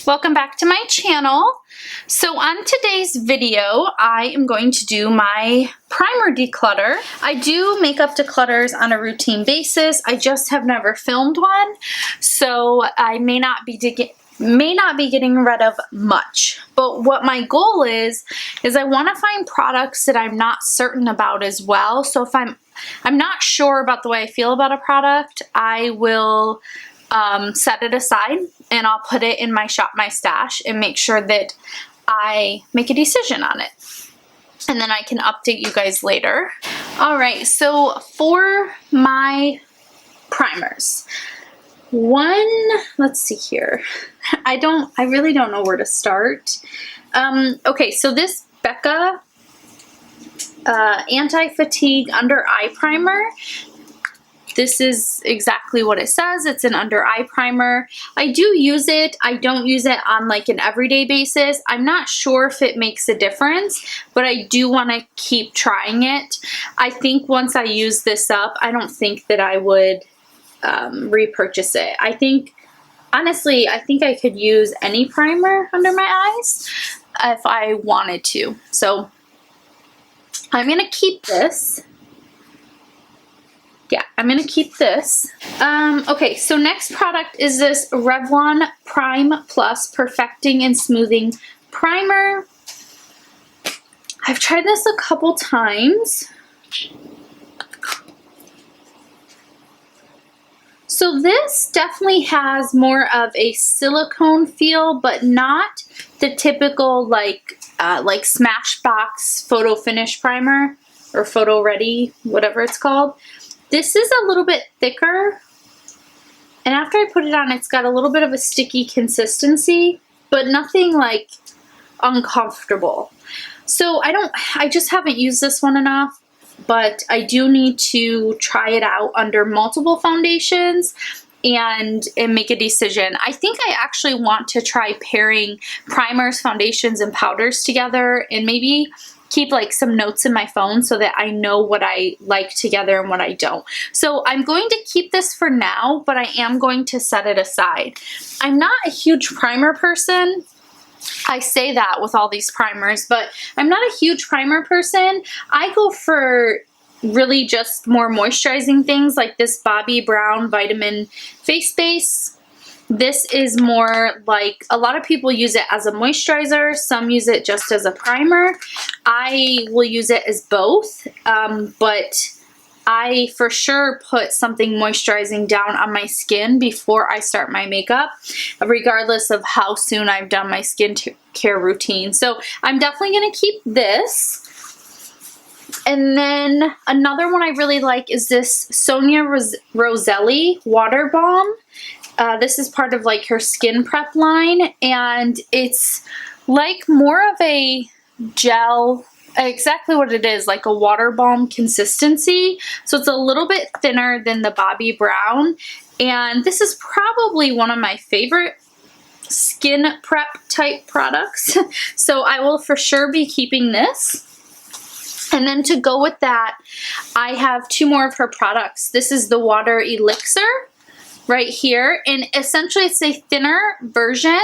Welcome back to my channel. So on today's video, I am going to do my primer declutter. I do makeup declutters on a routine basis. I just have never filmed one, so I may not be getting rid of much. But what my goal is I want to find products that I'm not certain about as well. So if I'm not sure about the way I feel about a product, I will set it aside and I'll put it in my Shop My Stash and make sure that I make a decision on it. And then I can update you guys later. All right, so for my primers, let's see here. I really don't know where to start. Okay, so this Becca Anti-Fatigue Under Eye Primer. This is exactly what it says. It's an under eye primer. I do use it. I don't use it on like an everyday basis. I'm not sure if it makes a difference, but I do want to keep trying it. I think once I use this up, I don't think that I would repurchase it. Honestly, I think I could use any primer under my eyes if I wanted to. So I'm going to keep this. Yeah, I'm going to keep this. Okay, so next product is this Revlon Prime Plus Perfecting and Smoothing Primer. I've tried this a couple times. So this definitely has more of a silicone feel, but not the typical like Smashbox Photo Finish Primer or Photo Ready, whatever it's called. This is a little bit thicker, and after I put it on, it's got a little bit of a sticky consistency, but nothing like uncomfortable. So I just haven't used this one enough, but I do need to try it out under multiple foundations and make a decision. I think I actually want to try pairing primers, foundations, and powders together, and maybe keep like some notes in my phone so that I know what I like together and what I don't. So I'm going to keep this for now, but I am going to set it aside. I'm not a huge primer person. I say that with all these primers, but I'm not a huge primer person. I go for really just more moisturizing things like this Bobbi Brown Vitamin Face Base. This is more like, a lot of people use it as a moisturizer. Some use it just as a primer. I will use it as both, but I for sure put something moisturizing down on my skin before I start my makeup, regardless of how soon I've done my skincare routine. So I'm definitely going to keep this. And then another one I really like is this Sonia Roselli Water Balm. This is part of like her skin prep line, and it's like more of a gel, exactly what it is, like a water balm consistency. So it's a little bit thinner than the Bobbi Brown, and this is probably one of my favorite skin prep type products. So I will for sure be keeping this. And then to go with that, I have two more of her products. This is the Water Elixir right here, and essentially it's a thinner version.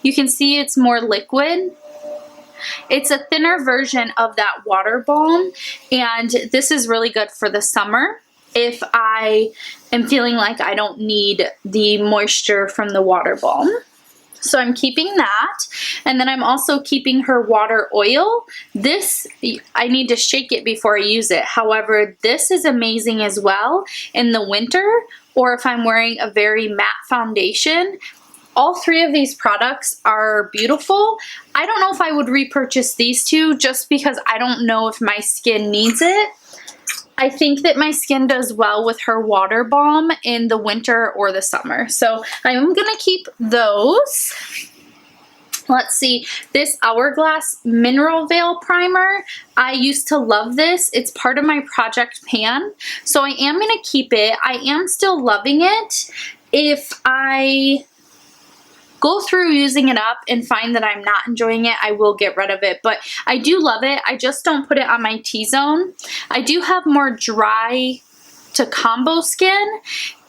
You can see it's more liquid. It's a thinner version of that water balm, and this is really good for the summer if I am feeling like I don't need the moisture from the water balm. So I'm keeping that, and then I'm also keeping her water oil. This, I need to shake it before I use it. However, this is amazing as well in the winter, or if I'm wearing a very matte foundation. All three of these products are beautiful. I don't know if I would repurchase these two just because I don't know if my skin needs it. I think that my skin does well with her water balm in the winter or the summer. So I'm going to keep those. Let's see, this Hourglass Mineral Veil Primer. I used to love this. It's part of my project pan. So I am going to keep it. I am still loving it. If I go through using it up and find that I'm not enjoying it, I will get rid of it. But I do love it. I just don't put it on my T-zone. I do have more dry to combo skin.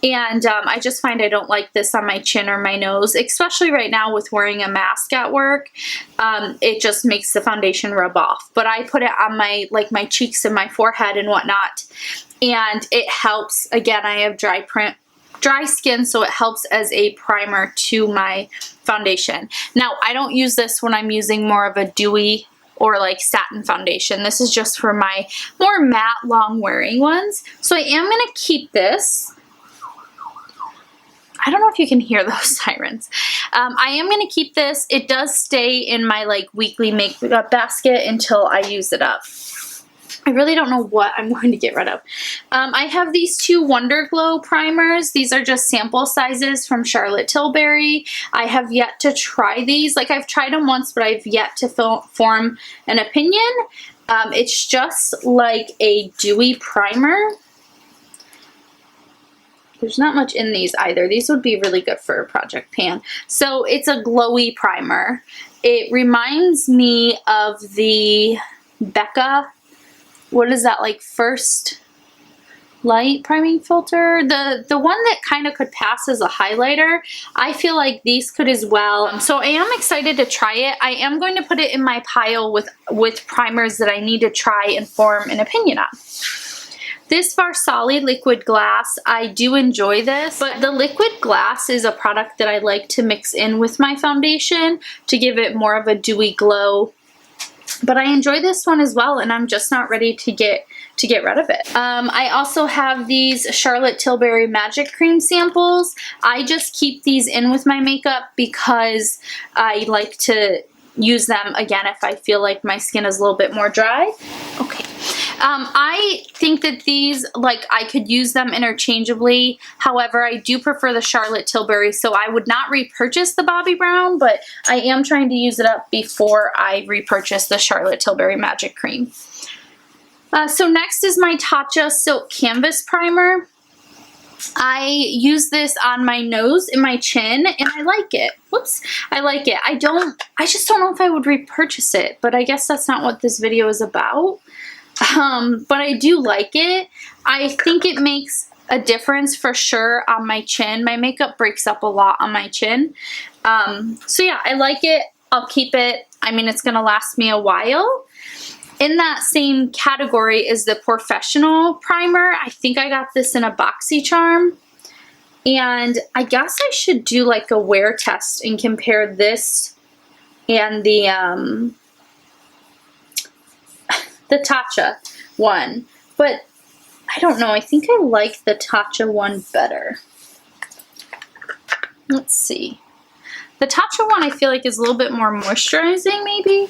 And I just find I don't like this on my chin or my nose, especially right now with wearing a mask at work. It just makes the foundation rub off. But I put it on my, like my cheeks and my forehead and whatnot. And it helps. Again, I have dry skin, so it helps as a primer to my foundation. Now, I don't use this when I'm using more of a dewy or like satin foundation. This is just for my more matte, long wearing ones. So I am gonna keep this. I don't know if you can hear those sirens. I am going to keep this. It does stay in my like weekly makeup basket until I use it up. I really don't know what I'm going to get rid of. I have these two Wonder Glow primers. These are just sample sizes from Charlotte Tilbury. I have yet to try these. Like I've tried them once, but I've yet to form an opinion. It's just like a dewy primer. There's not much in these either. These would be really good for a project pan. So it's a glowy primer. It reminds me of the Becca, what is that, like First Light priming filter? The one that kind of could pass as a highlighter. I feel like these could as well. So I am excited to try it. I am going to put it in my pile with primers that I need to try and form an opinion on. This Varsali liquid glass, I do enjoy this, but the liquid glass is a product that I like to mix in with my foundation to give it more of a dewy glow. But I enjoy this one as well, and I'm just not ready to get rid of it. I also have these Charlotte Tilbury Magic Cream samples. I just keep these in with my makeup because I like to use them again if I feel like my skin is a little bit more dry. Okay. I think that these, like, I could use them interchangeably. However, I do prefer the Charlotte Tilbury, so I would not repurchase the Bobbi Brown, but I am trying to use it up before I repurchase the Charlotte Tilbury Magic Cream. So next is my Tatcha Silk Canvas Primer. I use this on my nose and my chin, and I like it. Whoops. I like it. I just don't know if I would repurchase it, but I guess that's not what this video is about. But I do like it. I think it makes a difference for sure on my chin. My makeup breaks up a lot on my chin. So yeah, I like it. I'll keep it. I mean, it's going to last me a while. In that same category is the Professional Primer. I think I got this in a BoxyCharm. And I guess I should do like a wear test and compare this and the Tatcha one. But I don't know. I think I like the Tatcha one better. Let's see. The Tatcha one I feel like is a little bit more moisturizing maybe.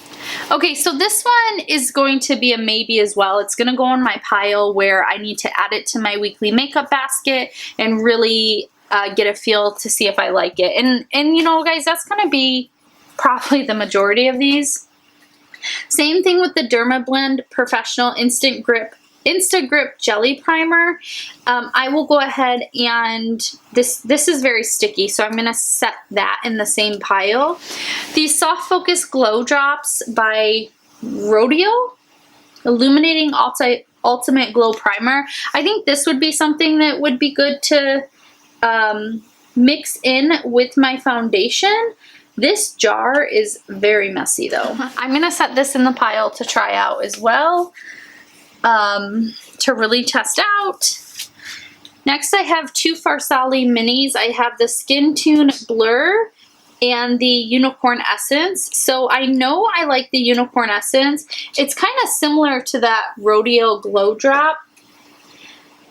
Okay, so this one is going to be a maybe as well. It's going to go in my pile where I need to add it to my weekly makeup basket and really get a feel to see if I like it. And you know, guys, that's going to be probably the majority of these. Same thing with the Dermablend Professional Instant Grip Jelly Primer. I will go ahead and this is very sticky, so I'm going to set that in the same pile. These Soft Focus Glow Drops by Rodeo Illuminating Ultimate Glow Primer. I think this would be something that would be good to mix in with my foundation. This jar is very messy though. I'm going to set this in the pile to try out as well. To really test out. Next I have two Varsali minis. I have the Skin Tune Blur and the Unicorn Essence. So I know I like the Unicorn Essence. It's kind of similar to that Rodeo Glow Drop.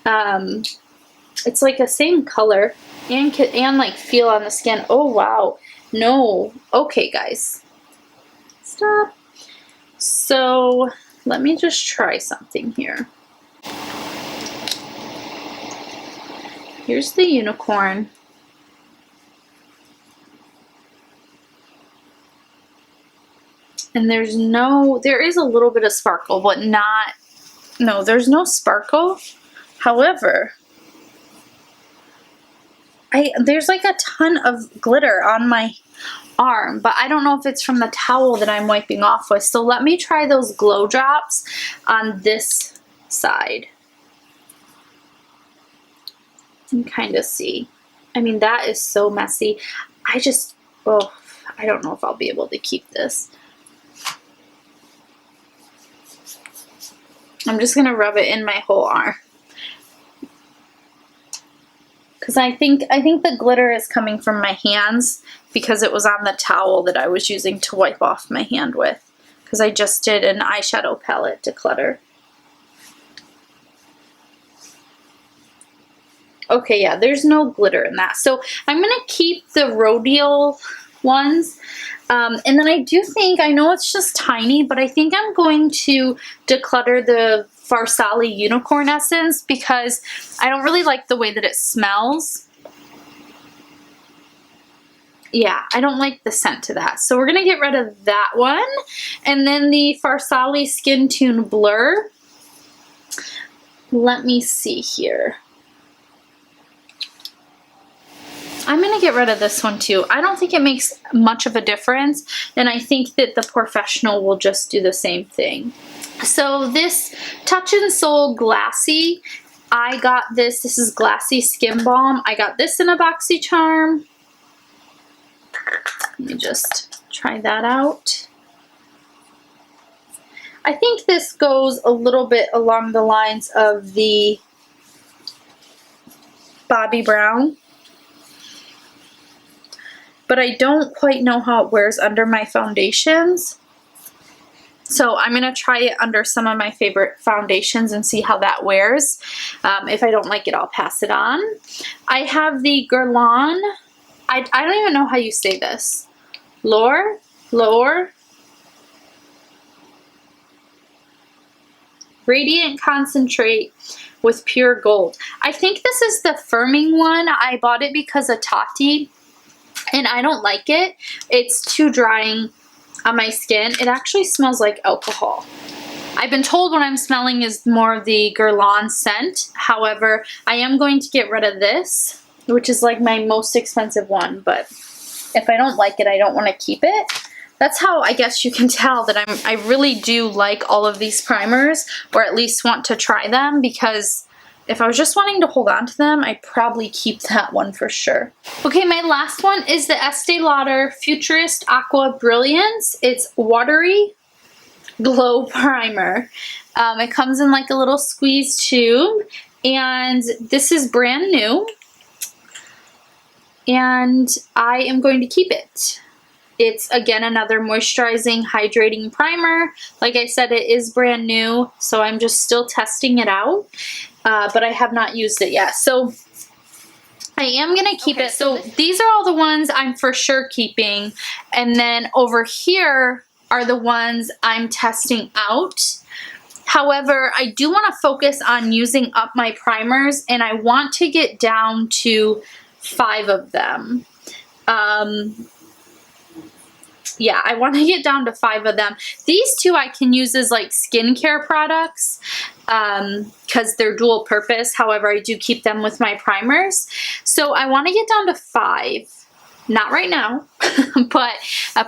It's like the same color and like feel on the skin. Oh wow. No. Okay guys. Stop. So let me just try something here. Here's the Unicorn. And there is a little bit of sparkle, but no, there's no sparkle. However, there's like a ton of glitter on my arm, but I don't know if it's from the towel that I'm wiping off with. So let me try those glow drops on this side. You can kind of see. I mean, that is so messy. Oh, I don't know if I'll be able to keep this. I'm just gonna rub it in my whole arm. Because I think the glitter is coming from my hands because it was on the towel that I was using to wipe off my hand with. Because I just did an eyeshadow palette declutter. Okay, yeah, there's no glitter in that. So I'm gonna keep the rhodial ones. And then I do think, I know it's just tiny, but I think I'm going to declutter the Farsali Unicorn Essence because I don't really like the way that it smells. Yeah, I don't like the scent to that. So we're gonna get rid of that one. And then the Farsali Skin Tune Blur. Let me see here. I'm gonna get rid of this one too. I don't think it makes much of a difference, and I think that the Professional will just do the same thing. So this Touch and Soul Glassy, I got this is Glassy Skin Balm. I got this in a BoxyCharm. Let me just try that out. I think this goes a little bit along the lines of the Bobbi Brown, but I don't quite know how it wears under my foundations. So I'm gonna try it under some of my favorite foundations and see how that wears. If I don't like it, I'll pass it on. I have the Guerlain, I don't even know how you say this. Lore? Radiant Concentrate with Pure Gold. I think this is the firming one. I bought it because of Tati, and I don't like it. It's too drying on my skin. It actually smells like alcohol. I've been told what I'm smelling is more of the Guerlain scent. However, I am going to get rid of this, which is like my most expensive one, but if I don't like it, I don't want to keep it. That's how I guess you can tell that I really do like all of these primers, or at least want to try them, because if I was just wanting to hold on to them, I'd probably keep that one for sure. Okay, my last one is the Estee Lauder Futurist Aqua Brilliance. It's Watery Glow Primer. It comes in like a little squeeze tube, and this is brand new, and I am going to keep it. It's, again, another moisturizing, hydrating primer. Like I said, it is brand new, so I'm just still testing it out, but I have not used it yet. So I am going to keep it. So these are all the ones I'm for sure keeping, and then over here are the ones I'm testing out. However, I do want to focus on using up my primers, and I want to get down to 5 of them. Yeah, I want to get down to 5 of them. These 2 I can use as like skincare products because they're dual purpose. However, I do keep them with my primers. So I want to get down to 5. Not right now, but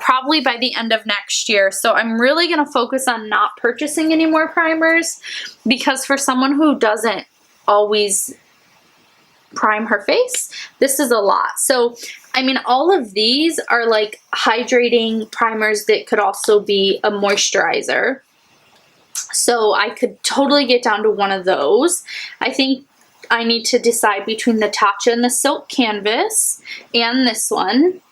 probably by the end of next year. So I'm really going to focus on not purchasing any more primers, because for someone who doesn't always prime her face, this is a lot. So I mean, all of these are like hydrating primers that could also be a moisturizer. So I could totally get down to one of those. I think I need to decide between the Tatcha and the Silk Canvas and this one,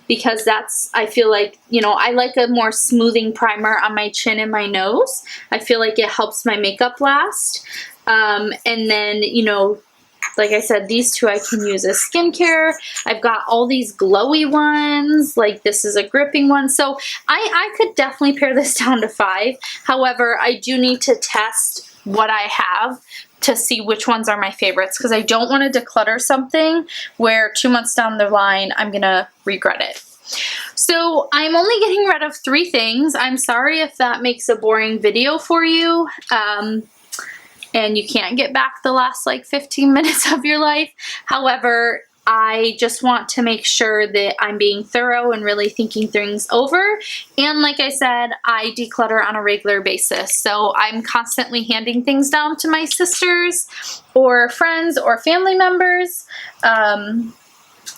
because that's, I feel like, you know, I like a more smoothing primer on my chin and my nose. I feel like it helps my makeup last. And then, you know, like I said, these 2 I can use as skincare. I've got all these glowy ones, like this is a gripping one. So I could definitely pare this down to 5. However, I do need to test what I have to see which ones are my favorites, because I don't want to declutter something where 2 months down the line I'm gonna regret it. So I'm only getting rid of 3 things. I'm sorry if that makes a boring video for you. And you can't get back the last like 15 minutes of your life. However, I just want to make sure that I'm being thorough and really thinking things over. And like I said, I declutter on a regular basis. So I'm constantly handing things down to my sisters or friends or family members.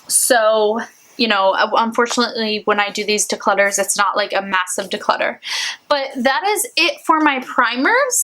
So, you know, unfortunately, when I do these declutters, it's not like a massive declutter. But that is it for my primers.